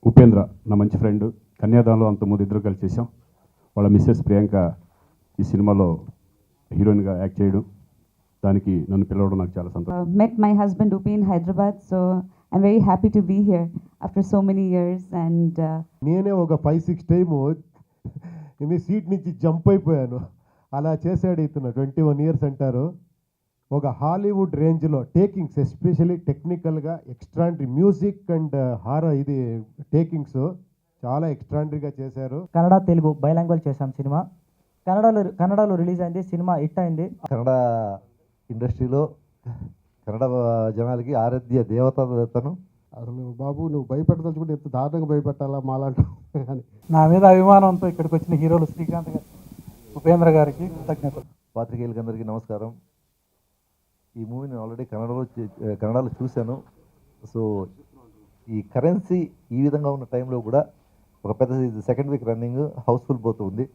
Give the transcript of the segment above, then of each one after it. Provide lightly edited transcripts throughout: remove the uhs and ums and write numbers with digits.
ఉపేంద్ర నా మంచి ఫ్రెండ్. కన్యాదానంలో అంతకుముందు ఇద్దరు కలిసి చేసాం. వాళ్ళ మిస్సెస్ ప్రియాంక ఈ సినిమాలో హీరోయిన్గా యాక్ట్ చేయడం, దానికి నన్ను పిలవడం నాకు చాలా సంతోషం. Met my husband Upi in Hyderabad, so I'm very happy to be here after so many years. And నేనే ఒక 5-6 టైము మీ సీట్ నుంచి జంప్ అయిపోయాను. అలా చేశాడు ఇతను. 21 ఇయర్స్ అంటారు. ఒక హాలీవుడ్ రేంజ్లో టేకింగ్స్, ఎస్పెషల్లీ టెక్నికల్గా ఎక్స్ట్రాండరీ మ్యూజిక్ అండ్ హారర్ ఇది టేకింగ్స్ చాలా ఎక్స్ట్రాండరీగా చేశారు. కన్నడ తెలుగు బైలాంగ్వేజ్ చేశాం సినిమా. కన్నడలో రిలీజ్ అయింది, సినిమా హిట్ అయింది. కన్నడ ఇండస్ట్రీలో కన్నడ జనాలకి ఆరాధ్య దేవత తను. అసలు బాబు నువ్వు భయపెట్టదలుచుకుంటే ఎంత దారుణంగా భయపెట్టాలా మాలాంటి అని. నా మీద అభిమానంతో ఇక్కడికి వచ్చిన హీరోలు శ్రీకాంత్ గారు, ఉపేంద్ర గారికి కృతజ్ఞతలు. పాత్రికేయులకి అందరికీ నమస్కారం. ఈ మూవీని ఆల్రెడీ కన్నడలో చూశాను. సో ఈ కరెన్సీ ఈ విధంగా ఉన్న టైంలో కూడా ఒక పెద్ద సెకండ్ వీక్ రన్నింగ్ హౌస్ఫుల్ పోతుంది.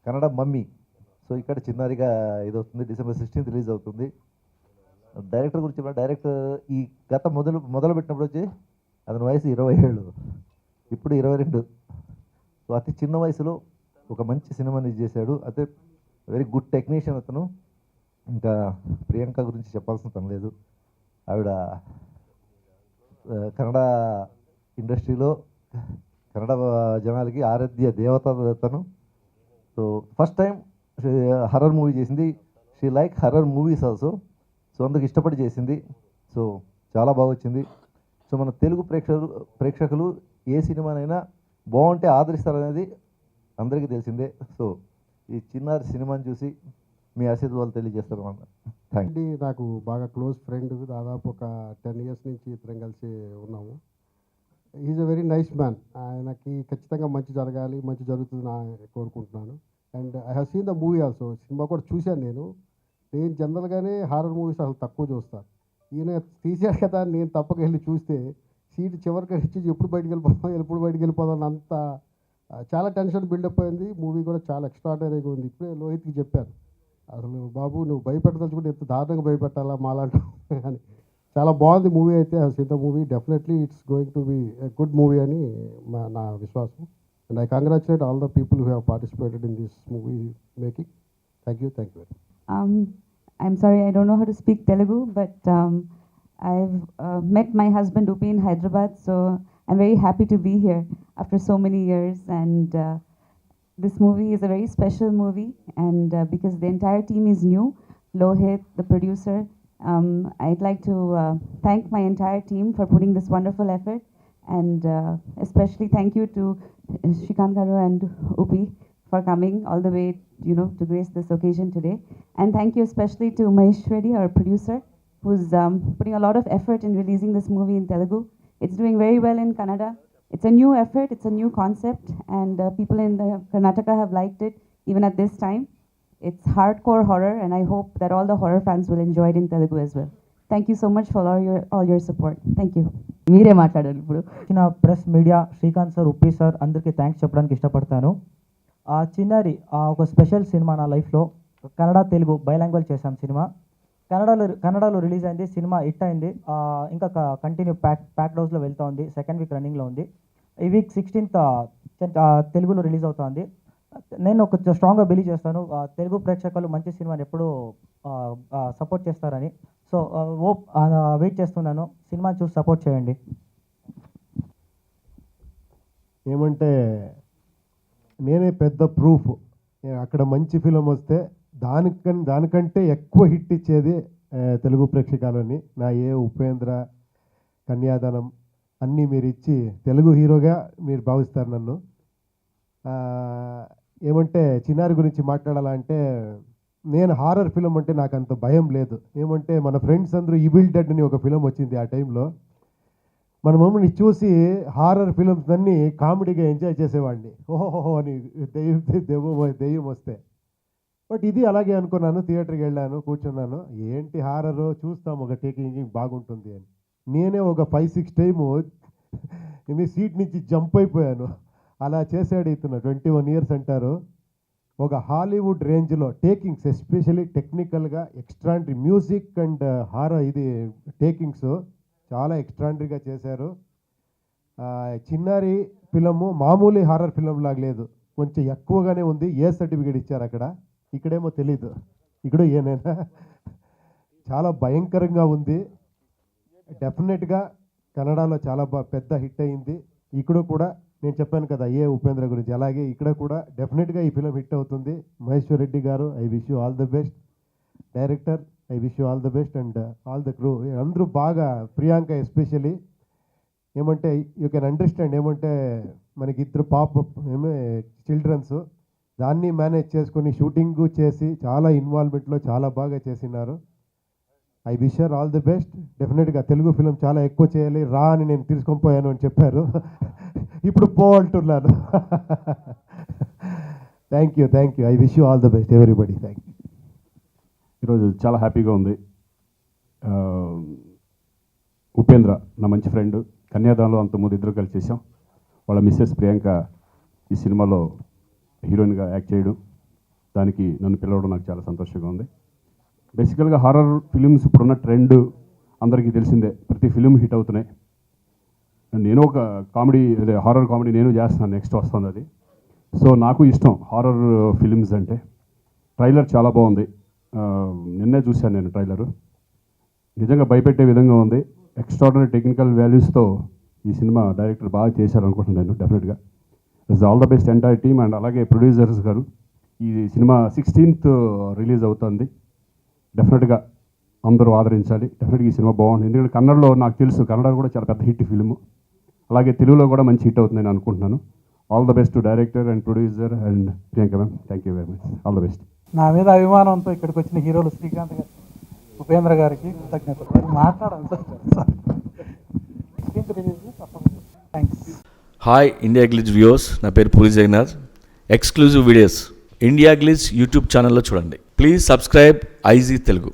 కన్నడ మమ్మీ. సో ఇక్కడ చిన్నారిగా ఇది అవుతుంది. December 16th రిలీజ్ అవుతుంది. డైరెక్టర్ గురించి చెప్పిన డైరెక్టర్ ఈ గత మొదలు పెట్టినప్పుడు వచ్చి అతని వయసు 20 ఏళ్ళు, ఇప్పుడు 22. సో అతి చిన్న వయసులో ఒక మంచి సినిమాని చేశాడు. అయితే వెరీ గుడ్ టెక్నీషియన్ అతను. ఇంకా ప్రియాంక గురించి చెప్పాల్సిన పని లేదు. ఆవిడ కన్నడ ఇండస్ట్రీలో కన్నడ జనాలకి ఆరాధ్య దేవత తను. So first time horror movie చేసింది. She like horror movies also. So అందుకు ఇష్టపడి చేసింది. సో చాలా బాగా వచ్చింది. సో మన తెలుగు ప్రేక్షకులు ఏ సినిమానైనా బాగుంటే ఆదరిస్తారనేది అందరికీ తెలిసిందే. సో ఈ చిన్నారి సినిమాని చూసి మీ ఆశీర్వాదాలు తెలియజేస్తారు అన్న. Thank you. నాకు బాగా క్లోజ్ ఫ్రెండ్, దాదాపు ఒక 10 ఇయర్స్ నుంచి ఇద్దరం కలిసి ఉన్నాము. Is a very nice man. ఆయనకి ఖచ్చితంగా మంచి జరగాలి, మంచి జరుగుతుంది కోరుకుంటున్నాను. And I have seen the movie also. Cinema కూడా చూశాను నేను జనరల్గానే హారర్ మూవీస్ అసలు తక్కువ చూస్తాను. ఈయన తీసాడు కదా, నేను తప్పక వెళ్ళి చూస్తే సీట్ చివరికి ఇచ్చి ఎప్పుడు బయటికి వెళ్ళిపోదాం అంత చాలా టెన్షన్ బిల్డప్ అయింది. మూవీ కూడా చాలా ఎక్స్ట్రాడనరీగా ఉంది. ఇప్పుడే లోహిత్కి చెప్పాను, అసలు బాబు నువ్వు భయపెట్టదలుచుకుంటే ఎంత దారుణంగా భయపెట్టాలా మాలాంటి అని. చాలా బాగుంది మూవీ. అయితే Sita movie definitely it's going to be a good movie అని నా విశ్వాసం. And I congratulate all the people who have participated in this movie making. Thank you very much. I'm sorry, I don't know how to speak Telugu, but I've met my husband Upi in Hyderabad, so I'm very happy to be here after so many years. And this movie is a very special movie, and because the entire team is new, Lohit, the producer, I'd like to thank my entire team for putting this wonderful effort, and especially thank you to Shrikant Garu and Upi for coming all the way, to grace this occasion today. And thank you especially to Mahesh Reddy, our producer, who's putting a lot of effort in releasing this movie in Telugu. It's doing very well in Kannada. It's a new effort, it's a new concept, and people in Karnataka have liked it even at this time. It's hardcore horror, and I hope that all the horror fans will enjoy it in Telugu as well. Thank you so much for all your support. Thank you. మీరే మాట్లాడారు ఇప్పుడు. వచ్చిన press, media, Srikanth sir, Uppi sir అందరికీ thanks చెప్పడానికి ఇష్టపడతాను. ఆ చిన్నారి ఒక స్పెషల్ సినిమా నా లైఫ్లో. కన్నడ తెలుగు బైలాంగ్వేజ్ చేశాం సినిమా. కన్నడలో రిలీజ్ అయింది, సినిమా హిట్ అయింది. ఇంకా కంటిన్యూ ప్యాక్డ్ హౌస్లో వెళ్తూ ఉంది. సెకండ్ వీక్ రన్నింగ్లో ఉంది. ఈ వీక్ 16th తెలుగులో రిలీజ్ అవుతుంది. నేను ఒక స్ట్రాంగ్గా బిలీవ్ చేస్తాను, తెలుగు ప్రేక్షకులు మంచి సినిమాని ఎప్పుడూ సపోర్ట్ చేస్తారని. సో వెయిట్ చేస్తున్నాను. సినిమా చూసి సపోర్ట్ చేయండి. ఏమంటే నేనే పెద్ద ప్రూఫ్. అక్కడ మంచి ఫిలిం వస్తే దానికంటే ఎక్కువ హిట్ ఇచ్చేది తెలుగు ప్రేక్షకాలని. నా ఉపేంద్ర, కన్యాదానం అన్నీ మీరు ఇచ్చి తెలుగు హీరోగా మీరు భావిస్తారు నన్ను. ఏమంటే చిన్నారి గురించి మాట్లాడాలంటే, నేను హారర్ ఫిలిం అంటే నాకు అంత భయం లేదు. ఏమంటే మన ఫ్రెండ్స్ అందరూ ఈవిల్ డెడ్ అని ఒక ఫిలిం వచ్చింది ఆ టైంలో. మన మమ్మల్ని చూసి హారర్ ఫిలిమ్స్ అన్నీ కామెడీగా ఎంజాయ్ చేసేవాడిని. ఓహోహో అని దెయ్యం వస్తే. బట్ ఇది అలాగే అనుకున్నాను. థియేటర్కి వెళ్ళాను, కూర్చున్నాను. ఏంటి హారర్, చూస్తాం ఒక టేకింగ్ బాగుంటుంది అని. నేనే ఒక 5-6 టైము మీ సీట్ నుంచి జంప్ అయిపోయాను. అలా చేశాడు ఇతను. 21 ఇయర్స్ అంటారు. ఒక హాలీవుడ్ రేంజ్లో టేకింగ్స్, ఎస్పెషల్లీ టెక్నికల్గా ఎక్స్ట్రాండరీ మ్యూజిక్ అండ్ హారర్ ఇది టేకింగ్స్ చాలా ఎక్స్ట్రాండరీగా చేశారు. చిన్నారి ఫిలము మామూలు హారర్ ఫిలం లాగా లేదు, కొంచెం ఎక్కువగానే ఉంది. ఏ సర్టిఫికేట్ ఇచ్చారు అక్కడ, ఇక్కడేమో తెలీదు, ఇక్కడ ఏనైనా చాలా భయంకరంగా ఉంది. డెఫినెట్గా కన్నడలో చాలా పెద్ద హిట్ అయింది. ఇక్కడ కూడా నేను చెప్పాను కదా ఏ ఉపేంద్ర గురించి, అలాగే ఇక్కడ కూడా డెఫినెట్గా ఈ ఫిలం హిట్ అవుతుంది. మహేశ్వర్ రెడ్డి గారు, I wish you all the best. Director, I wish you all the best. And all the crew అందరూ బాగా, ప్రియాంక ఎస్పెషలీ ఏమంటే యూ కెన్ అండర్స్టాండ్, ఏమంటే మనకి ఇద్దరు చిల్డ్రన్స్, దాన్ని మేనేజ్ చేసుకొని షూటింగ్ చేసి చాలా ఇన్వాల్వ్మెంట్లో చాలా బాగా చేసినారు. I wish your all the best. డెఫినెట్గా తెలుగు ఫిలిం చాలా ఎక్కువ చేయాలి రా అని నేను తీసుకొని పోయాను అని చెప్పారు, ఇప్పుడు పో అంటున్నాను. Thank you. I wish you all the best everybody. Thank you. ఈరోజు చాలా హ్యాపీగా ఉంది. ఉపేంద్ర నా మంచి ఫ్రెండ్, కన్యాదానంలో అంతకుముందు ఇద్దరు కలిసి చేసాం. వాళ్ళ మిస్సెస్ ప్రియాంక ఈ సినిమాలో హీరోయిన్గా యాక్ట్ చేయడం, దానికి నన్ను పిలవడం నాకు చాలా సంతోషంగా ఉంది. బేసికల్గా హారర్ ఫిలిమ్స్ ఇప్పుడున్న ట్రెండ్ అందరికీ తెలిసిందే, ప్రతి ఫిలిం హిట్ అవుతున్నాయి. నేను ఒక కామెడీ, అదే హారర్ కామెడీ నేను చేస్తున్నాను, నెక్స్ట్ వస్తుంది అది. సో నాకు ఇష్టం హారర్ ఫిలిమ్స్ అంటే. ట్రైలర్ చాలా బాగుంది, నిన్నే చూశాను నేను ట్రైలరు. నిజంగా భయపెట్టే విధంగా ఉంది. ఎక్స్ట్రాడినరీ టెక్నికల్ వాల్యూస్తో ఈ సినిమా డైరెక్టర్ బాగా చేశారు అనుకుంటున్నాను నేను. డెఫినెట్గా it's all the best entire team. And అలాగే ప్రొడ్యూసర్స్ గారు. ఈ సినిమా 16th రిలీజ్ అవుతుంది. డెఫినెట్గా అందరూ ఆదరించాలి. డెఫినెట్గా ఈ సినిమా బాగుంది, ఎందుకంటే కన్నడలో నాకు తెలుసు, కన్నడ కూడా చాలా పెద్ద హిట్ ఫిలిము. అలాగే తెలుగులో కూడా మంచి హిట్ అవుతుంది నేను అనుకుంటున్నాను. All the best to director and producer and Priyanka ma'am. Thank you very much. All the best. నా మీద అభిమానంతో ఇక్కడికి వచ్చిన హీరోలు శ్రీకాంత్ గారు, ఉపేంద్ర గారికి కృతజ్ఞతలు. మాట్లాడాలి sir. Thanks. Hi India Glitz viewers, నా పేరు Puri Jagannadh. Exclusive videos India Glitz YouTube ఛానల్లో చూడండి. Please subscribe IG Telugu.